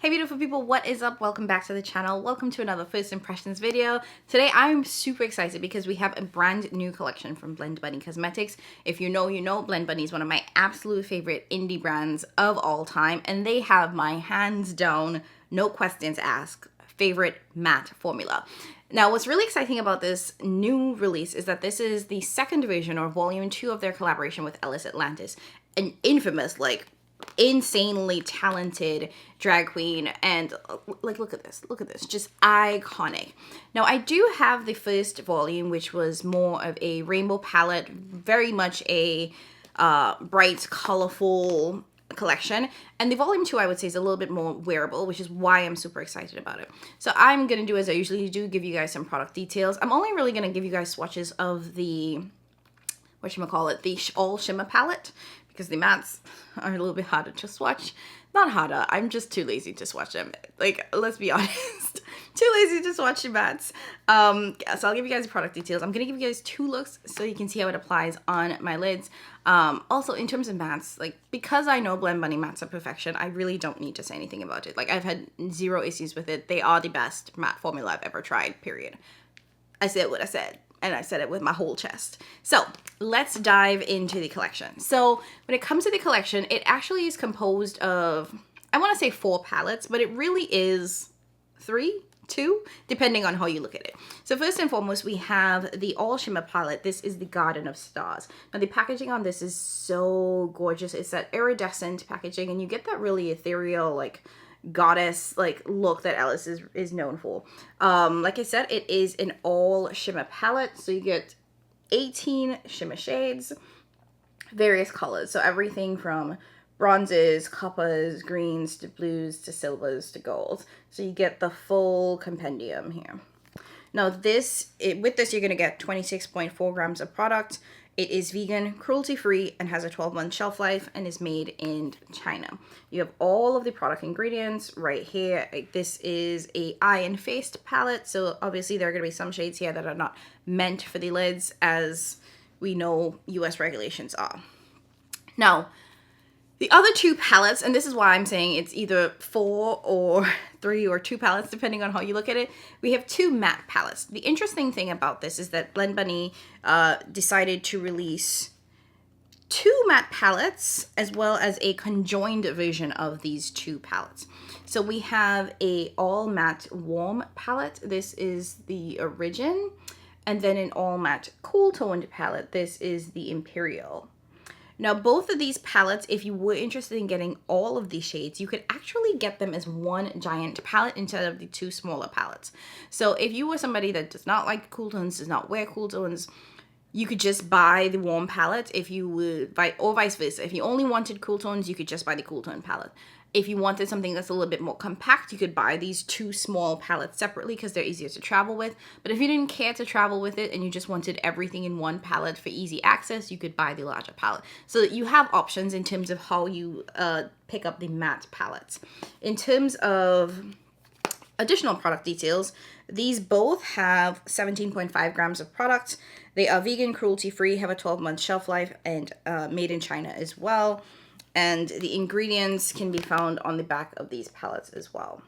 Hey beautiful people, what is up? Welcome back to the channel. Welcome to another first impressions video. Today I'm super excited because we have a brand new collection from Blend Bunny Cosmetics. If you know, you know. Blend Bunny is one of my absolute favorite indie brands of all time, and they have my hands down, no questions asked, favorite matte formula. Now, what's really exciting about this new release is that this is the second version or volume 2 of their collaboration with Ellis Atlantis, an infamous, insanely talented drag queen. And look at this, just iconic. Now, I do have the first volume, which was more of a rainbow palette, very much a bright, colorful collection, and the volume 2 I would say is a little bit more wearable, which is why I'm super excited about it. So I'm gonna do as I usually do, give you guys some product details. I'm only really gonna give you guys swatches of the the all shimmer palette, because the mattes are a little bit harder to swatch. Not harder, I'm just too lazy to swatch them. Let's be honest. Too lazy to swatch the mattes. So I'll give you guys the product details. I'm gonna give you guys 2 looks so you can see how it applies on my lids. Also, in terms of mattes, because I know Blend Bunny mattes are perfection, I really don't need to say anything about it. I've had 0 issues with it. They are the best matte formula I've ever tried, period. I said what I said, and I said it with my whole chest. So let's dive into the collection. So when it comes to the collection, it actually is composed of, I want to say 4 palettes, but it really is 3, 2, depending on how you look at it. So first and foremost, we have the all shimmer palette. This is the Garden of Stars. Now the packaging on this is so gorgeous. It's that iridescent packaging, and you get that really ethereal, goddess look that Ellis is known for. Like I said, it is an all shimmer palette, so you get 18 shimmer shades, various colors, so everything from bronzes, coppers, greens to blues to silvers to golds. So you get the full compendium here. Now with this you're going to get 26.4 grams of product. It is vegan, cruelty-free, and has a 12-month shelf life, and is made in China. You have all of the product ingredients right here. This is a eye and face palette, so obviously there are going to be some shades here that are not meant for the lids, as we know US regulations are. Now, the other 2 palettes, and this is why I'm saying it's either 4 or 3 or 2 palettes, depending on how you look at it. We have 2 matte palettes. The interesting thing about this is that Blend Bunny decided to release 2 matte palettes, as well as a conjoined version of these 2 palettes. So we have a all matte warm palette. This is the Origin. And then an all matte cool toned palette. This is the Imperial. Now, both of these palettes, if you were interested in getting all of these shades, you could actually get them as one giant palette instead of the 2 smaller palettes. So if you were somebody that does not like cool tones, does not wear cool tones, you could just buy the warm palette if you would, or vice versa. If you only wanted cool tones, you could just buy the cool tone palette. If you wanted something that's a little bit more compact, you could buy these 2 small palettes separately because they're easier to travel with. But if you didn't care to travel with it and you just wanted everything in one palette for easy access, you could buy the larger palette. So that you have options in terms of how you pick up the matte palettes. In terms of additional product details, these both have 17.5 grams of product. They are vegan, cruelty-free, have a 12-month shelf life, and made in China as well. And the ingredients can be found on the back of these palettes as well.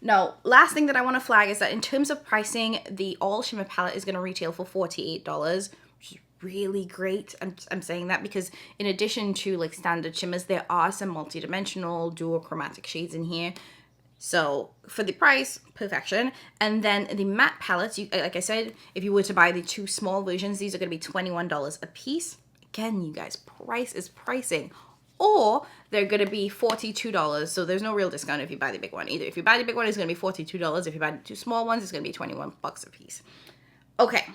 Now, last thing that I want to flag is that in terms of pricing, the all shimmer palette is going to retail for $48, which is really great. I'm saying that because in addition to standard shimmers, there are some multi-dimensional dual chromatic shades in here. So for the price, perfection. And then the matte palettes, like I said, if you were to buy the 2 small versions, these are going to be $21 a piece. Again, you guys, price is pricing. Or they're going to be $42, so there's no real discount if you buy the big one either. If you buy the big one, it's going to be $42. If you buy the 2 small ones, it's going to be $21 a piece. Okay,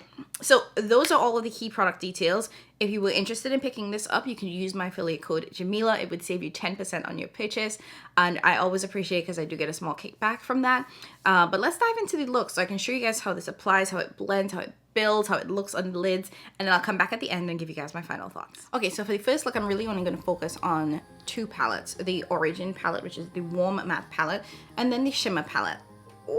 so those are all of the key product details. If you were interested in picking this up, you can use my affiliate code JAMILA. It would save you 10% on your purchase, and I always appreciate it because I do get a small kickback from that. But let's dive into the look so I can show you guys how this applies, how it blends, how it builds, how it looks on the lids, and then I'll come back at the end and give you guys my final thoughts. Okay, so for the first look, I'm really only going to focus on 2 palettes. The Origin palette, which is the warm matte palette, and then the shimmer palette. Ooh,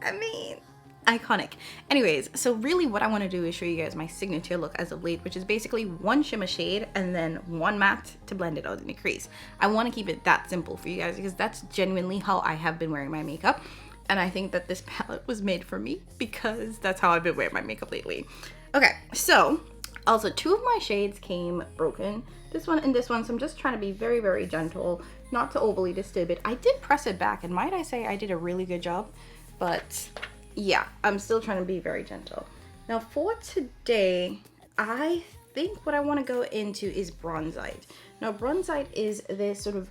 I mean, Iconic. Anyways, so really what I want to do is show you guys my signature look as of late, which is basically one shimmer shade and then one matte to blend it out in the crease. I want to keep it that simple for you guys because that's genuinely how I have been wearing my makeup. And I think that this palette was made for me because that's how I've been wearing my makeup lately. Okay, so also 2 of my shades came broken. This one and this one, so I'm just trying to be very, very gentle, not to overly disturb it. I did press it back, and might I say I did a really good job, but yeah, I'm still trying to be very gentle. Now for today, I think what I want to go into is bronzite. Now bronzite is this sort of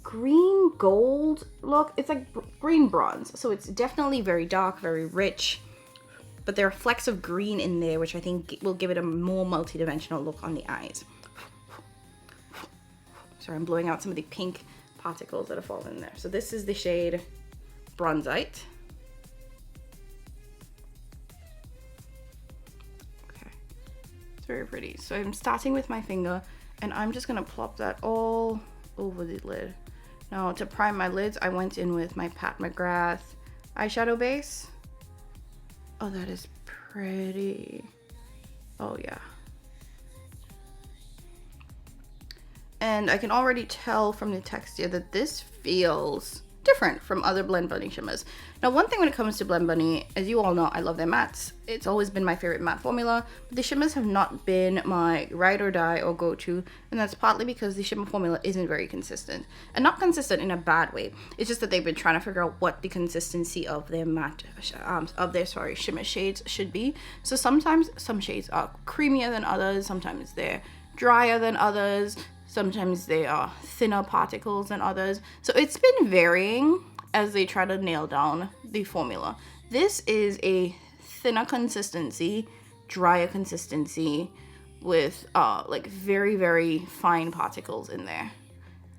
green gold look. It's like green bronze, so it's definitely very dark, very rich, but there are flecks of green in there, which I think will give it a more multi-dimensional look on the eyes. Sorry, I'm blowing out some of the pink particles that have fallen in there. So this is the shade Bronzite. Okay, it's very pretty. So I'm starting with my finger, and I'm just gonna plop that all over the lid. Now to prime my lids, I went in with my Pat McGrath eyeshadow base. Oh, that is pretty. Oh yeah. And I can already tell from the texture that this feels different from other Blend Bunny shimmers. Now, one thing when it comes to Blend Bunny, as you all know, I love their mattes. It's always been my favorite matte formula, but the shimmers have not been my ride or die or go-to, and that's partly because the shimmer formula isn't very consistent. And not consistent in a bad way. It's just that they've been trying to figure out what the consistency of their shimmer shades should be. So sometimes some shades are creamier than others, sometimes they're drier than others, sometimes they are thinner particles than others. So it's been varying as they try to nail down the formula. This is a thinner consistency, drier consistency with like very, very fine particles in there.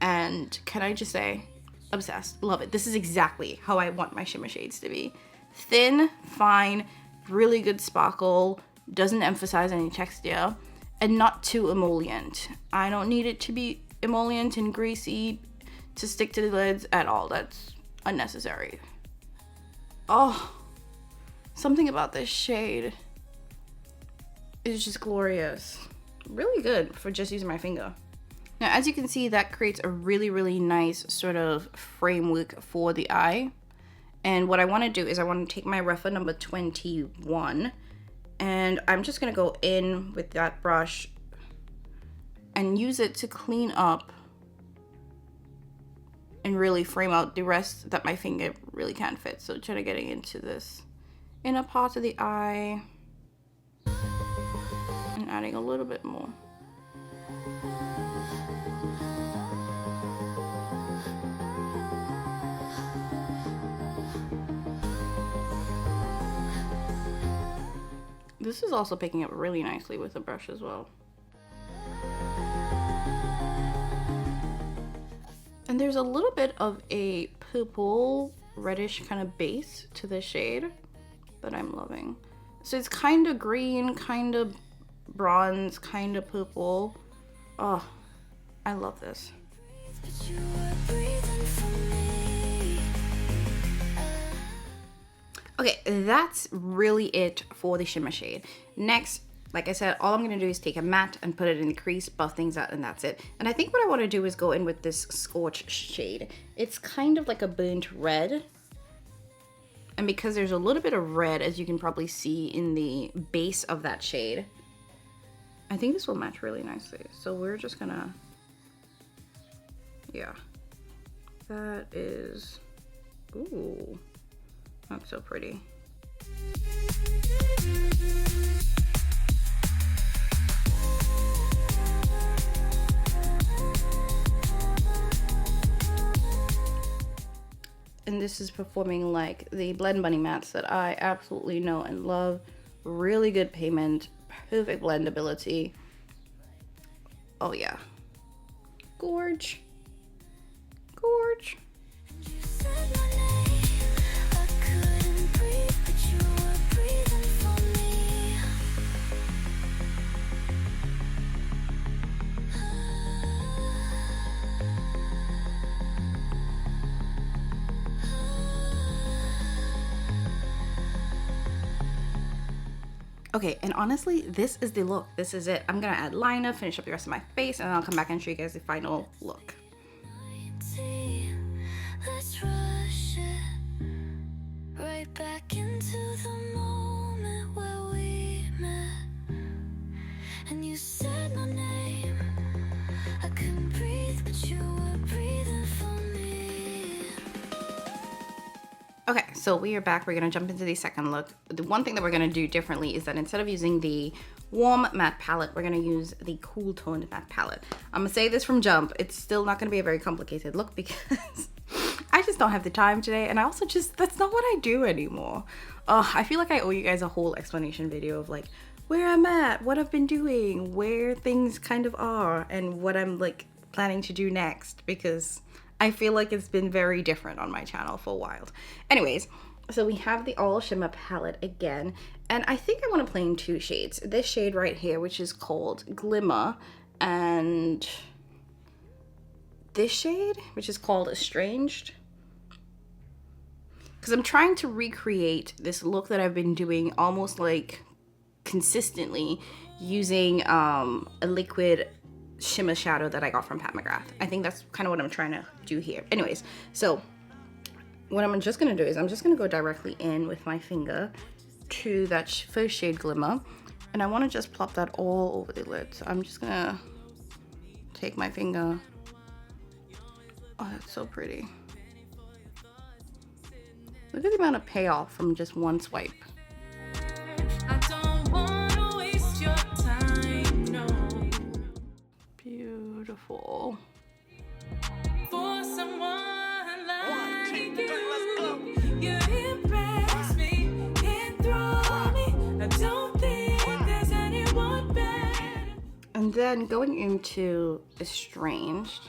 And can I just say, obsessed, love it. This is exactly how I want my shimmer shades to be. Thin, fine, really good sparkle, doesn't emphasize any texture, and not too emollient. I don't need it to be emollient and greasy to stick to the lids at all. That's unnecessary. Oh, something about this shade is just glorious. Really good for just using my finger. Now, as you can see, that creates a really, really nice sort of framework for the eye. And what I want to do is I want to take my Refa number 21, and I'm just going to go in with that brush and use it to clean up and really frame out the rest that my finger really can't fit. So try to getting into this inner part of the eye and adding a little bit more. This is also picking up really nicely with the brush as well. And there's a little bit of a purple reddish kind of base to this shade that I'm loving. So it's kind of green, kind of bronze, kind of purple. Oh, I love this. Okay, that's really it for the shimmer shade. Next, like I said, all I'm going to do is take a matte and put it in the crease, buff things out, and that's it. And I think what I want to do is go in with this Scorch shade. It's kind of like a burnt red. And because there's a little bit of red, as you can probably see in the base of that shade, I think this will match really nicely. So we're just going to, yeah. That is, ooh, that's so pretty. And this is performing like the Blend Bunny mattes that I absolutely know and love. Really good pigment, perfect blendability. Oh yeah. Gorge. Gorge. Okay, and honestly, this is the look. This is it. I'm gonna add liner, finish up the rest of my face, and then I'll come back and show you guys the final look. Let's rush it right back into the moment where we met, and you said my name. I couldn't breathe, but you were breathing for me. Okay, so we are back. We're gonna jump into the second look. The one thing that we're gonna do differently is that instead of using the warm matte palette, we're gonna use the cool toned matte palette. I'm gonna say this from jump, it's still not gonna be a very complicated look because I just don't have the time today, and I also just, that's not what I do anymore. I feel like I owe you guys a whole explanation video of like where I'm at, what I've been doing, where things kind of are, and what I'm like planning to do next, because I feel like it's been very different on my channel for a while. Anyways, so we have the all shimmer palette again, and I think I want to play in two shades. This shade right here, which is called Glimmer, and this shade, which is called Estranged. Because I'm trying to recreate this look that I've been doing almost like consistently using a liquid shimmer shadow that I got from Pat McGrath. I think that's kind of what I'm trying to do here. Anyways, so what I'm just gonna do is I'm just gonna go directly in with my finger to that first shade Glimmer, and I want to just plop that all over the lid. So I'm just gonna take my finger. Oh, that's so pretty. Look at the amount of payoff from just one swipe. Beautiful. For someone like you, you impress me, enthrall me. I don't think there's anyone better. And then going into Estranged,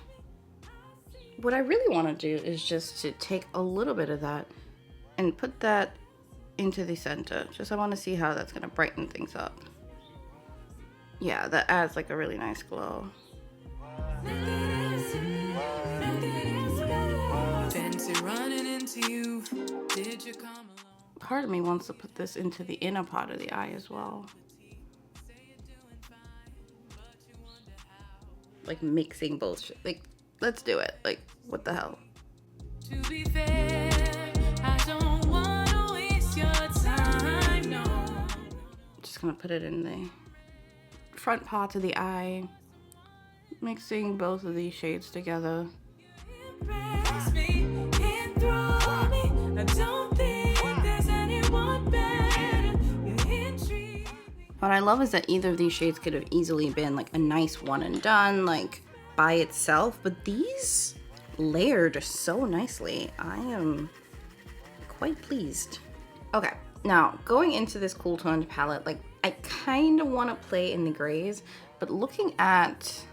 what I really want to do is just to take a little bit of that and put that into the center. Just I want to see how that's going to brighten things up. Yeah, that adds like a really nice glow. Part of me wants to put this into the inner part of the eye as well. Like mixing both, like let's do it. Like what the hell? To be fair, I don't want to waste your time, no. Just gonna put it in the front part of the eye, mixing both of these shades together. Impress me, enthrall me. I don't think there's anyone better. You intrigue me. What I love is that either of these shades could have easily been like a nice one and done, like by itself, but these layered so nicely. I am quite pleased. Okay, now going into this cool toned palette, like I kind of want to play in the grays, but looking at,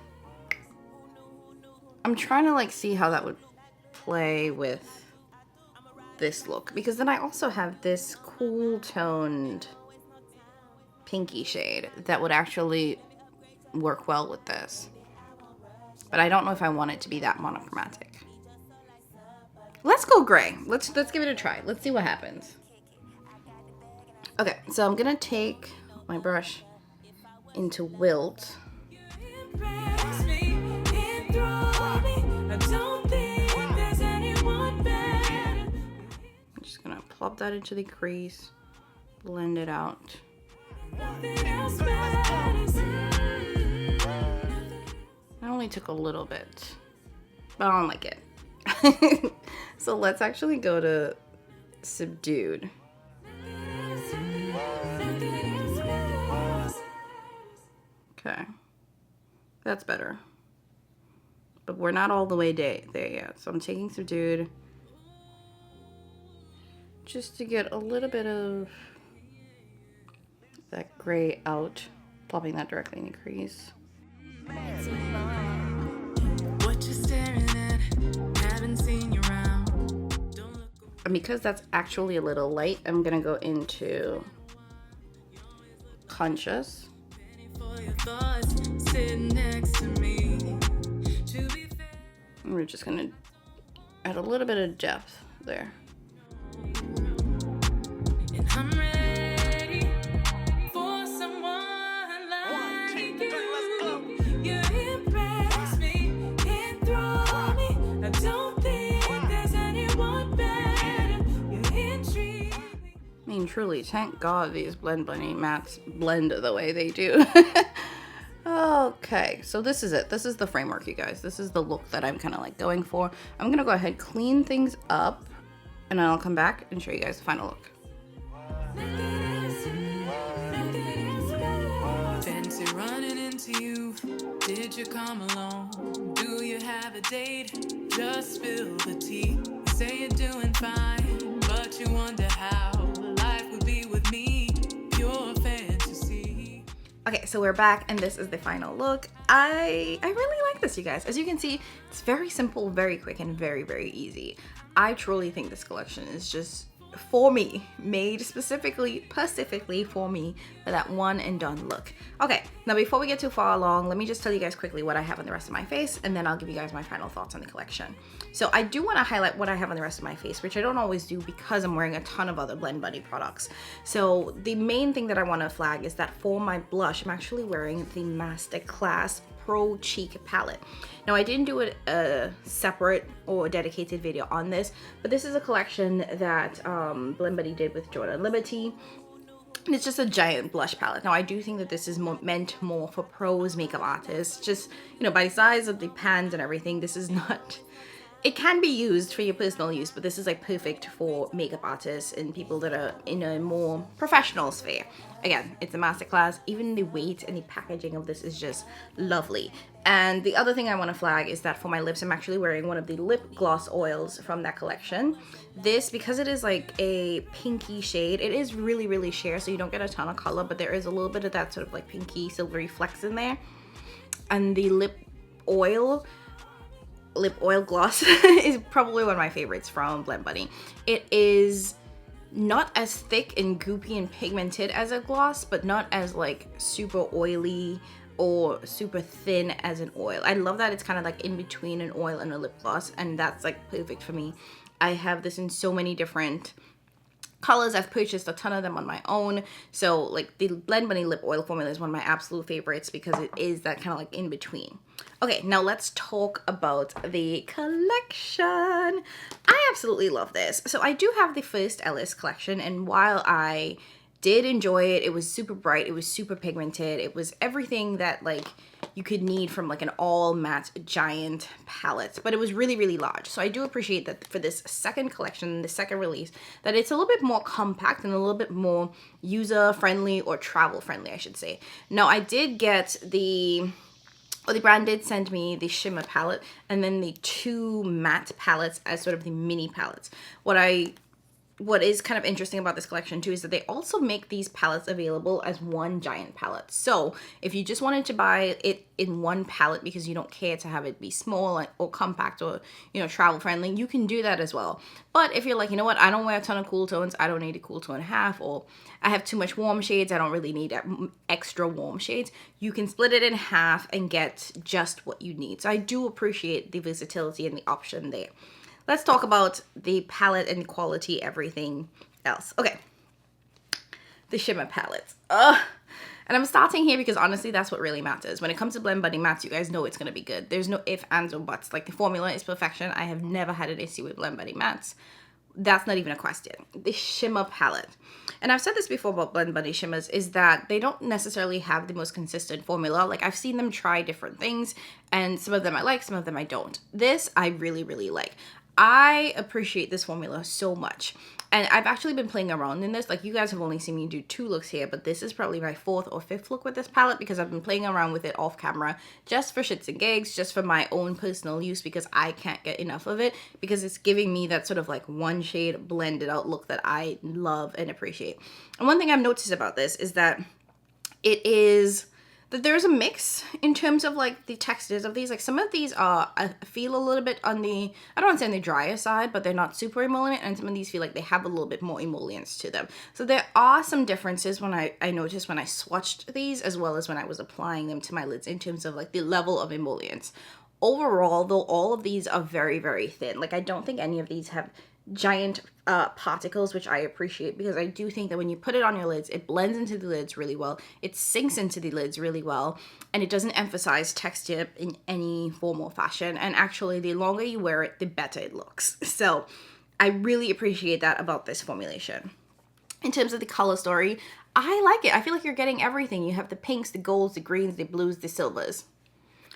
I'm trying to like see how that would play with this look, because then I also have this cool toned pinky shade that would actually work well with this, but I don't know if I want it to be that monochromatic. Let's go gray. Let's give it a try. Let's see what happens. Okay, so I'm gonna take my brush into Wilt. Impress me, enthrall me. I don't think there's anyone better. I'm just gonna plop that into the crease, blend it out. Nothing else matters. I only took a little bit, but I don't like it. So let's actually go to Subdued. Okay, that's better, but we're not all the way there yet. So I'm taking Subdued just to get a little bit of that gray out, plopping that directly in the crease. What you staring at? Haven't seen you around. Don't look. And because that's actually a little light, I'm gonna go into Conscious. For your thoughts, sitting next to me. To be fair, And we're just gonna add a little bit of depth there. and I'm ready for mean, truly, thank God these Blend Bunny mattes blend the way they do. Okay, so this is it. This is the framework, you guys. This is the look that I'm kind of like going for. I'm going to go ahead, clean things up, and then I'll come back and show you guys the final look. Fancy running into you. Did you come along? Do you have a date? Just spill the tea. You say you're doing fine, but you wonder how life would be with me. Your fantasy. Okay, so we're back, and this is the final look. I really like this, you guys. As you can see, it's very simple, very quick, and very, very easy. I truly think this collection is just, for me, made specifically for me for that one and done look. Okay, now before we get too far along, let me just tell you guys quickly what I have on the rest of my face, and then I'll give you guys my final thoughts on the collection. So I do want to highlight what I have on the rest of my face, which I don't always do because I'm wearing a ton of other Blend Bunny products. So the main thing that I want to flag is that for my blush, I'm actually wearing the Masterclass Pro Cheek palette. Now I didn't do a separate or dedicated video on this, but this is a collection that Blend Bunny did with Jordan Liberty. And it's just a giant blush palette. Now I do think that this is meant more for pros, makeup artists, just, you know, by the size of the pans and everything. This is not, it can be used for your personal use, but this is like perfect for makeup artists and people that are in a more professional sphere. Again, it's a masterclass. Even the weight and the packaging of this is just lovely. And the other thing I want to flag is that for my lips, I'm actually wearing one of the lip gloss oils from that collection. This, because it is like a pinky shade, it is really, really sheer, so you don't get a ton of color, but there is a little bit of that sort of like pinky silvery flecks in there. And the lip oil gloss is probably one of my favorites from Blend Bunny. It is not as thick and goopy and pigmented as a gloss, but not as like super oily or super thin as an oil. I love that it's kind of like in between an oil and a lip gloss, and that's like perfect for me. I have this in so many different colors. I've purchased a ton of them on my own. So like the Blend Bunny lip oil formula is one of my absolute favorites because it is that kind of like in between. Okay, now let's talk about the collection. I absolutely love this. So I do have the first Ellis collection, and while I did enjoy it, it was super bright, it was super pigmented, it was everything that like you could need from like an all matte giant palette, but it was really, really large. So I do appreciate that for this second collection, the second release, that it's a little bit more compact and a little bit more user friendly, or travel friendly, I should say. Now I did get the brand did send me the shimmer palette and then the two matte palettes as sort of the mini palettes. What is kind of interesting about this collection too is that they also make these palettes available as one giant palette. So if you just wanted to buy it in one palette because you don't care to have it be small or compact or, you know, travel friendly, you can do that as well. But if you're like, you know what, I don't wear a ton of cool tones, I don't need a cool tone and a half, or I have too much warm shades, I don't really need extra warm shades, you can split it in half and get just what you need. So I do appreciate the versatility and the option there. Let's talk about the palette and quality, everything else. Okay, the shimmer palettes. And I'm starting here because honestly, that's what really matters. When it comes to Blend Bunny mattes, you guys know it's going to be good. There's no ifs, ands, or buts. Like, the formula is perfection. I have never had an issue with Blend Bunny mattes. That's not even a question. The shimmer palette. And I've said this before about Blend Bunny shimmers, is that they don't necessarily have the most consistent formula. Like, I've seen them try different things, and some of them I like, some of them I don't. This I really, really like. I appreciate this formula so much, and I've actually been playing around in this. Like, you guys have only seen me do 2 looks here, but this is probably my 4th or 5th look with this palette because I've been playing around with it off camera just for shits and gigs, just for my own personal use, because I can't get enough of it, because it's giving me that sort of like one shade blended out look that I love and appreciate. And one thing I've noticed about this is that there's a mix in terms of like the textures of these. Like, some of these are, I feel a little bit on the, I don't want to say on the drier side, but they're not super emollient, and some of these feel like they have a little bit more emollients to them. So there are some differences when I noticed when I swatched these, as well as when I was applying them to my lids, in terms of like the level of emollients. Overall, though, all of these are very, very thin. Like, I don't think any of these have giant particles, which I appreciate, because I do think that when you put it on your lids, it blends into the lids really well, it sinks into the lids really well, and it doesn't emphasize texture in any form or fashion. And actually, the longer you wear it, the better it looks. So I really appreciate that about this formulation. in terms of the color story, I like it. I feel like you're getting everything. You have the pinks, the golds, the greens, the blues, the silvers.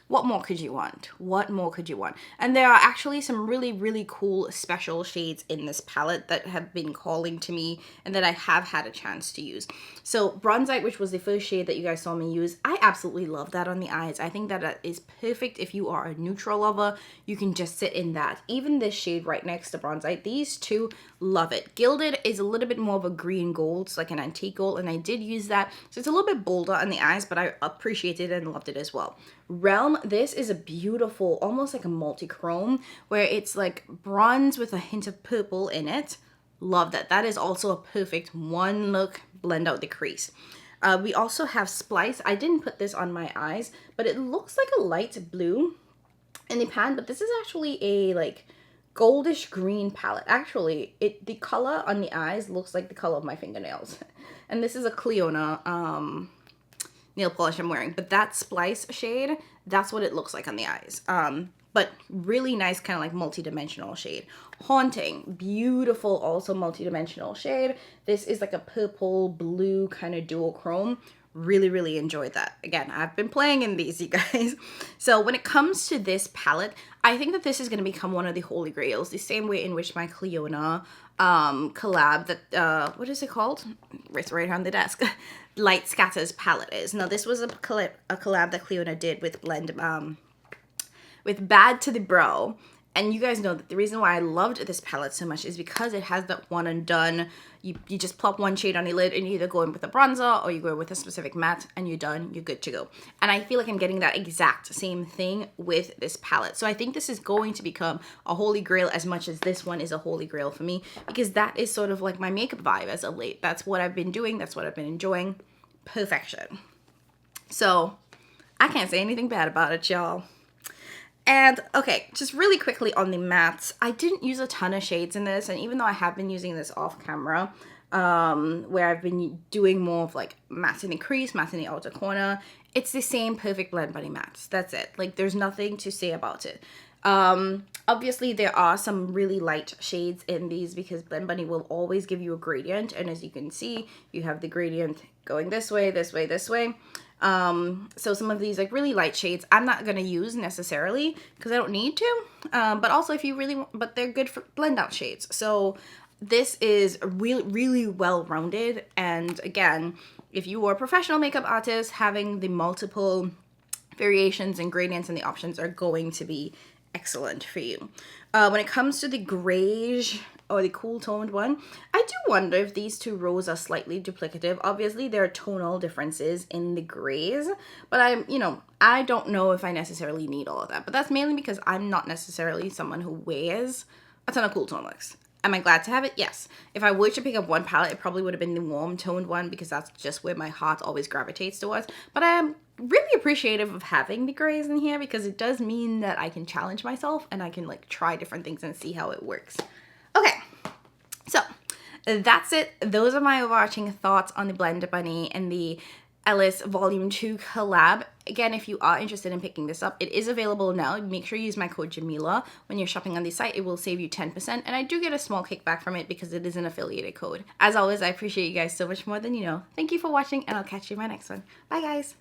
What more could you want? What more could you want? And there are actually some really, really cool special shades in this palette that have been calling to me and that I have had a chance to use. So Bronzite, which was the first shade that you guys saw me use, I absolutely love that on the eyes. I think that is perfect if you are a neutral lover. You can just sit in that. Even this shade right next to Bronzite, these two, love it. Gilded is a little bit more of a green gold, it's like an antique gold, and I did use that. So it's a little bit bolder on the eyes, but I appreciated it and loved it as well. Realm, this is a beautiful, almost like a multi-chrome, where it's like bronze with a hint of purple in it. Love that. That is also a perfect one look, blend out the crease. We also have Splice. I didn't put this on my eyes, but it looks like a light blue in the pan, but this is actually a like goldish green palette. Actually, the color on the eyes looks like the color of my fingernails. And this is a Cleona nail polish I'm wearing, but that Splice shade, that's what it looks like on the eyes. But really nice, kind of like multi-dimensional shade. Haunting, beautiful, also multi-dimensional shade. This is like a purple blue kind of dual chrome. Really, really enjoyed that. Again, I've been playing in these, you guys. So when it comes to this palette, I think that this is going to become one of the holy grails, the same way in which my Cleona collab that, what is it called? It's right on the desk. Light Scatters palette is. Now, this was a collab that Cleona did with with Bad to the Brow. And you guys know that the reason why I loved this palette so much is because it has that one and done. You just plop one shade on the lid and you either go in with a bronzer or you go in with a specific matte and you're done, you're good to go. And I feel like I'm getting that exact same thing with this palette. So I think this is going to become a holy grail as much as this one is a holy grail for me, because that is sort of like my makeup vibe as of late. That's what I've been doing. That's what I've been enjoying. Perfection. So I can't say anything bad about it, y'all. And okay, just really quickly on the mattes, I didn't use a ton of shades in this, and even though I have been using this off camera, where I've been doing more of like matte in the crease, matte in the outer corner, it's the same perfect Blend Bunny mattes. That's it. Like, there's nothing to say about it. Obviously there are some really light shades in these because Blend Bunny will always give you a gradient, and as you can see, you have the gradient going this way, this way, this way. So some of these like really light shades I'm not gonna use necessarily because I don't need to, but also if you really want, but they're good for blend out shades. So this is really well rounded, and again, if you are a professional makeup artist, having the multiple variations and gradients and the options are going to be excellent for you. When it comes to the grayish or the cool toned one, I do wonder if these two rows are slightly duplicative. Obviously there are tonal differences in the grays, but I don't know if I necessarily need all of that, but that's mainly because I'm not necessarily someone who wears a ton of cool tone looks. Am I glad to have it? Yes. If I were to pick up one palette, it probably would have been the warm toned one because that's just where my heart always gravitates towards. But I am really appreciative of having the grays in here because it does mean that I can challenge myself and I can like try different things and see how it works. Okay, so that's it. Those are my overarching thoughts on the Blend Bunny and the Ellis Volume 2 collab. Again, if you are interested in picking this up, it is available now. Make sure you use my code JAMILA when you're shopping on the site. It will save you 10%, and I do get a small kickback from it because it is an affiliated code. As always, I appreciate you guys so much more than you know. Thank you for watching, and I'll catch you in my next one. Bye, guys.